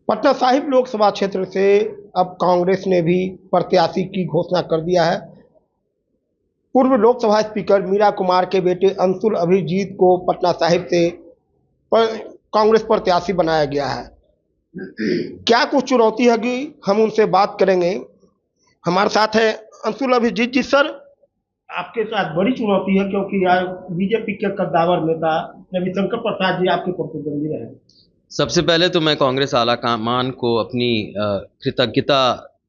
पटना साहिब लोकसभा क्षेत्र से अब कांग्रेस ने भी प्रत्याशी की घोषणा कर दिया है। पूर्व लोकसभा स्पीकर मीरा कुमार के बेटे अंशुल अभिजीत को पटना साहिब से कांग्रेस प्रत्याशी बनाया गया है। क्या कुछ चुनौती है कि हम उनसे बात करेंगे। हमारे साथ है अंशुल अभिजीत जी। सर, आपके साथ बड़ी चुनौती है क्योंकि यार बीजेपी के कद्दावर नेता रविशंकर प्रसाद जी आपके प्रतिद्वंदी रहे। सबसे पहले तो मैं कांग्रेस आलाकमान को अपनी कृतज्ञता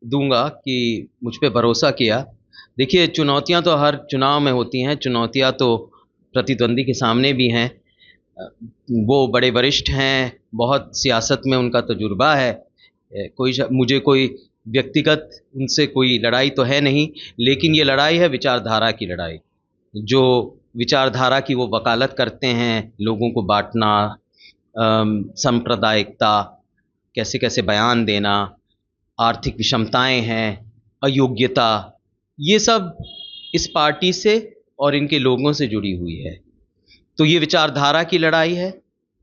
दूंगा कि मुझ पे भरोसा किया। देखिए, चुनौतियां तो हर चुनाव में होती हैं। चुनौतियां तो प्रतिद्वंदी के सामने भी हैं। वो बड़े वरिष्ठ हैं, बहुत सियासत में उनका तजुर्बा है। मुझे कोई व्यक्तिगत उनसे कोई लड़ाई तो है नहीं, लेकिन ये लड़ाई है विचारधारा की लड़ाई। जो विचारधारा की वो वकालत करते हैं, लोगों को बांटना, सांप्रदायिकता, कैसे कैसे बयान देना, आर्थिक विषमताएं हैं, अयोग्यता, ये सब इस पार्टी से और इनके लोगों से जुड़ी हुई है। तो ये विचारधारा की लड़ाई है।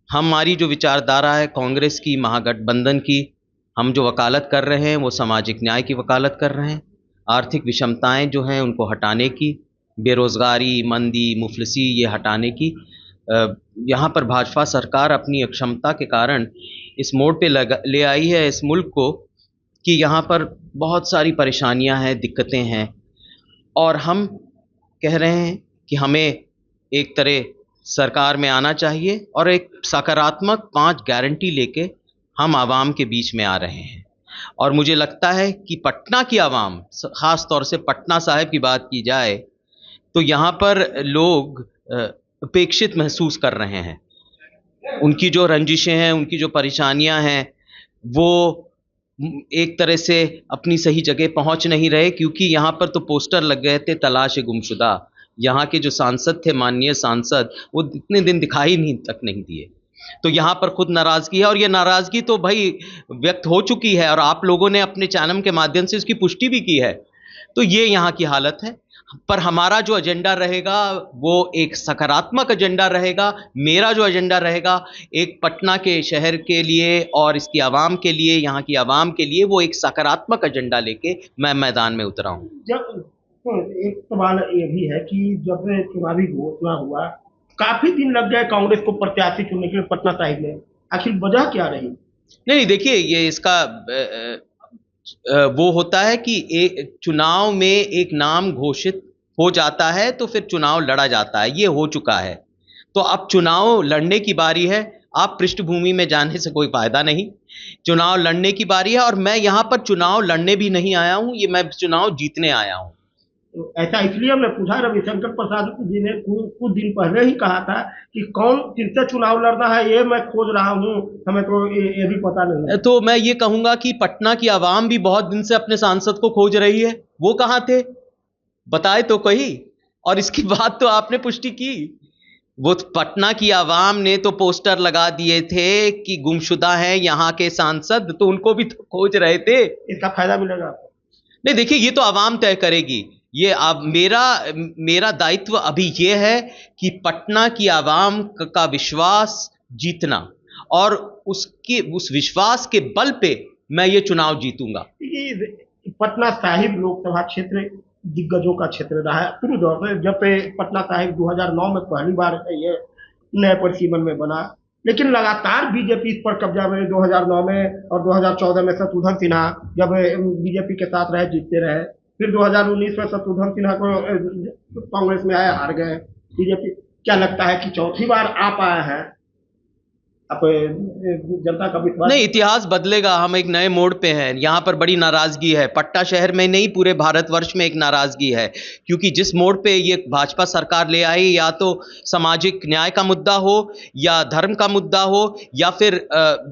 हमारी जो विचारधारा है कांग्रेस की, महागठबंधन की, हम जो वकालत कर रहे हैं वो सामाजिक न्याय की वकालत कर रहे हैं। आर्थिक विषमताएं जो हैं उनको हटाने की, बेरोज़गारी, मंदी, मुफलिसी, ये हटाने की। यहाँ पर भाजपा सरकार अपनी अक्षमता के कारण इस मोड़ पे ले आई है इस मुल्क को कि यहाँ पर बहुत सारी परेशानियाँ हैं, दिक्कतें हैं, और हम कह रहे हैं कि हमें एक तरह सरकार में आना चाहिए और एक सकारात्मक 5 गारंटी लेके हम आवाम के बीच में आ रहे हैं। और मुझे लगता है कि पटना की आवाम, ख़ास तौर से पटना साहिब की बात की जाए तो यहाँ पर लोग उपेक्षित महसूस कर रहे हैं। उनकी जो रंजिशें हैं, उनकी जो परेशानियां हैं, वो एक तरह से अपनी सही जगह पहुंच नहीं रहे, क्योंकि यहाँ पर तो पोस्टर लग गए थे तलाश गुमशुदा। यहाँ के जो सांसद थे, माननीय सांसद, वो इतने दिन दिखाई नहीं दिए। तो यहाँ पर खुद नाराज़गी है, और ये नाराज़गी तो भाई व्यक्त हो चुकी है और आप लोगों ने अपने चैनल के माध्यम से उसकी पुष्टि भी की है। तो ये यहाँ की हालत है। पर हमारा जो एजेंडा रहेगा वो एक सकारात्मक एजेंडा रहेगा। मेरा जो एजेंडा रहेगा एक पटना के शहर के लिए और इसकी आवाम के लिए, यहाँ की आवाम के लिए, वो एक सकारात्मक एजेंडा लेके मैं मैदान में उतरा हूँ। जब तो एक सवाल ये भी है कि जब चुनावी घोषणा हुआ, काफी दिन लग गए कांग्रेस को प्रत्याशी चुनने के लिए पटना साहिब में, आखिर वजह क्या रही? नहीं, देखिए, ये इसका वो होता है कि चुनाव में एक नाम घोषित हो जाता है तो फिर चुनाव लड़ा जाता है। ये हो चुका है, तो अब चुनाव लड़ने की बारी है। आप पृष्ठभूमि में जाने से कोई फायदा नहीं। चुनाव लड़ने की बारी है, और मैं यहाँ पर चुनाव लड़ने भी नहीं आया हूँ, ये मैं चुनाव जीतने आया हूँ। तो ऐसा इसलिए हमने पूछा, रविशंकर प्रसाद जी ने कुछ दिन पहले ही कहा था कि कौन किससे चुनाव लड़ना है ये मैं खोज रहा हूँ, हमें तो ये भी पता नहीं। तो मैं ये कहूंगा कि पटना की आवाम भी बहुत दिन से अपने सांसद को खोज रही है। वो कहाँ थे, बताए तो कोई। और इसकी बात तो आपने पुष्टि की। वो पटना की आवाम ने तो पोस्टर लगा दिए थे कि गुमशुदा हैं यहाँ के सांसद, तो उनको भी तो खोज रहे थे। इसका फायदा मिलेगा आपको? नहीं, देखिए, ये तो आवाम तय करेगी। ये अब मेरा दायित्व अभी ये है कि पटना की आवाम का विश्वास जीतना, और उस विश्वास के बल पे मैं ये चुनाव जीतूंगा। पटना साहिब लोकसभा क्षेत्र दिग्गजों का क्षेत्र रहा है शुरू दौर में। जब पटना साहिब 2009 में पहली बार ये नए परिसीमन में बना, लेकिन लगातार बीजेपी इस पर कब्जा में 2009 में और 2014 में शत्रुघ्न सिन्हा जब बीजेपी के साथ रहे, जीतते रहे। फिर 2019 में शत्रुघ्न सिन्हा को कांग्रेस में आया, हार गए बीजेपी। क्या लगता है कि चौथी बार आप आया है, आप जनता का विश्वास? नहीं, इतिहास बदलेगा। हम एक नए मोड़ पे हैं। यहाँ पर बड़ी नाराजगी है, पटना शहर में नहीं, पूरे भारतवर्ष में एक नाराजगी है, क्योंकि जिस मोड़ पे ये भाजपा सरकार ले आई, या तो सामाजिक न्याय का मुद्दा हो, या धर्म का मुद्दा हो, या फिर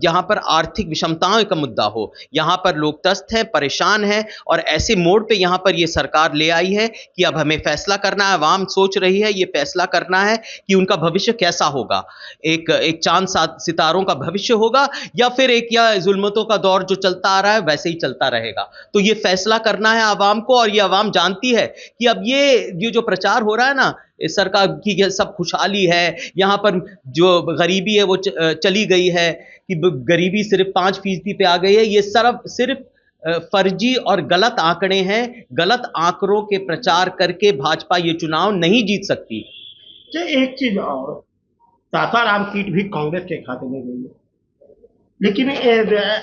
यहाँ पर आर्थिक विषमताओं का मुद्दा हो, यहाँ पर लोग त्रस्त हैं, परेशान हैं, और ऐसे मोड़ पे यहाँ पर ये सरकार ले आई है कि अब हमें फैसला करना है। आवाम सोच रही है, ये फैसला करना है कि उनका भविष्य कैसा होगा। एक चांद सितारों का भविष्य होगा, या फिर या जुल्मतों का दौर जो चलता आ रहा है वैसे ही चलता रहेगा। तो ये फैसला करना है आवाम को, और ये आवाम जानती है कि अब ये जो प्रचार हो रहा है ना, सरकार की सब खुशहाली है, यहाँ पर जो गरीबी है वो चली गई है, कि गरीबी सिर्फ 5% पे आ गई है। ये सिर्फ फर्जी और गलत आंकड़े हैं। गलत आंकड़ों के प्रचार करके भाजपा ये चुनाव नहीं जीत सकती। एक चीज और, सासाराम सीट भी कांग्रेस के खाते में गई है, लेकिन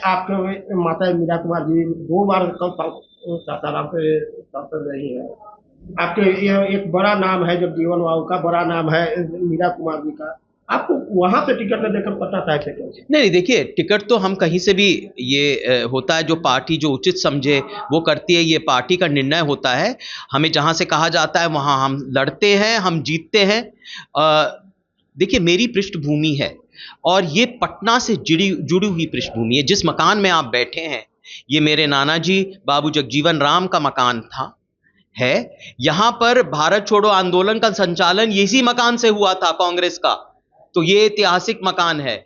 आपके माता मीरा कुमार जी 2 बार सासाराम से सांसद रही है। आपके ये एक बड़ा नाम है, जगजीवन बाबू का बड़ा नाम है, मीरा कुमार जी का, आपको वहां से टिकट न देकर पता था कि नहीं, देखिए, टिकट तो हम कहीं से भी ये होता है, जो पार्टी जो उचित समझे वो करती है, ये पार्टी का निर्णय होता है। हमें जहां से कहा जाता है वहां हम लड़ते हैं, हम जीतते हैं। देखिए, मेरी पृष्ठभूमि है और ये पटना से जुड़ी हुई पृष्ठभूमि है। जिस मकान में आप बैठे हैं, ये मेरे नाना जी बाबू जगजीवन राम का मकान है। यहां पर भारत छोड़ो आंदोलन का संचालन इसी मकान से हुआ था, कांग्रेस का। तो ये ऐतिहासिक मकान है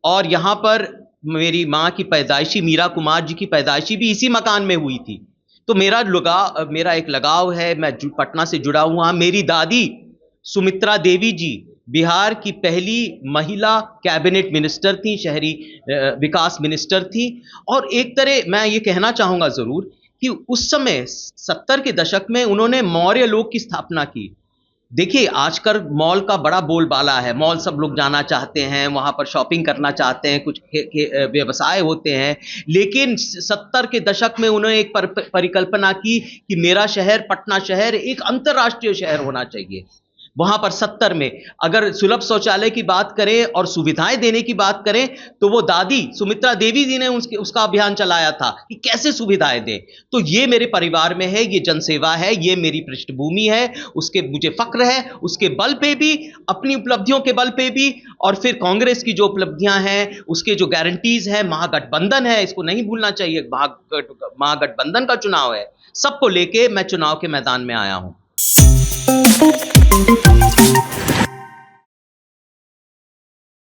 और यहां पर मेरी मां की पैदाइशी, मीरा कुमार जी की पैदाइशी भी इसी मकान में हुई थी। तो मेरा एक लगाव है, मैं पटना से जुड़ा हुआ। मेरी दादी सुमित्रा देवी जी बिहार की पहली महिला कैबिनेट मिनिस्टर थी, शहरी विकास मिनिस्टर थी। और एक तरह मैं ये कहना चाहूंगा जरूर कि उस समय 70 के दशक में उन्होंने मौर्य लोक की स्थापना की। देखिए, आजकल मॉल का बड़ा बोलबाला है, मॉल सब लोग जाना चाहते हैं, वहां पर शॉपिंग करना चाहते हैं, कुछ व्यवसाय होते हैं। लेकिन 70 के दशक में उन्होंने एक परिकल्पना की कि मेरा शहर, पटना शहर, एक अंतर्राष्ट्रीय शहर होना चाहिए। वहां पर 70 में अगर सुलभ शौचालय की बात करें और सुविधाएं देने की बात करें, तो वो दादी सुमित्रा देवी जी ने उसका अभियान चलाया था कि कैसे सुविधाएं दें। तो ये मेरे परिवार में है, ये जनसेवा है, ये मेरी पृष्ठभूमि है, उसके मुझे फक्र है। उसके बल पे भी, अपनी उपलब्धियों के बल पे भी, और फिर कांग्रेस की जो उपलब्धियां हैं, उसके जो गारंटीज है, महागठबंधन है, इसको नहीं भूलना चाहिए, महागठबंधन का चुनाव है, सबको लेके मैं चुनाव के मैदान में आया हूं।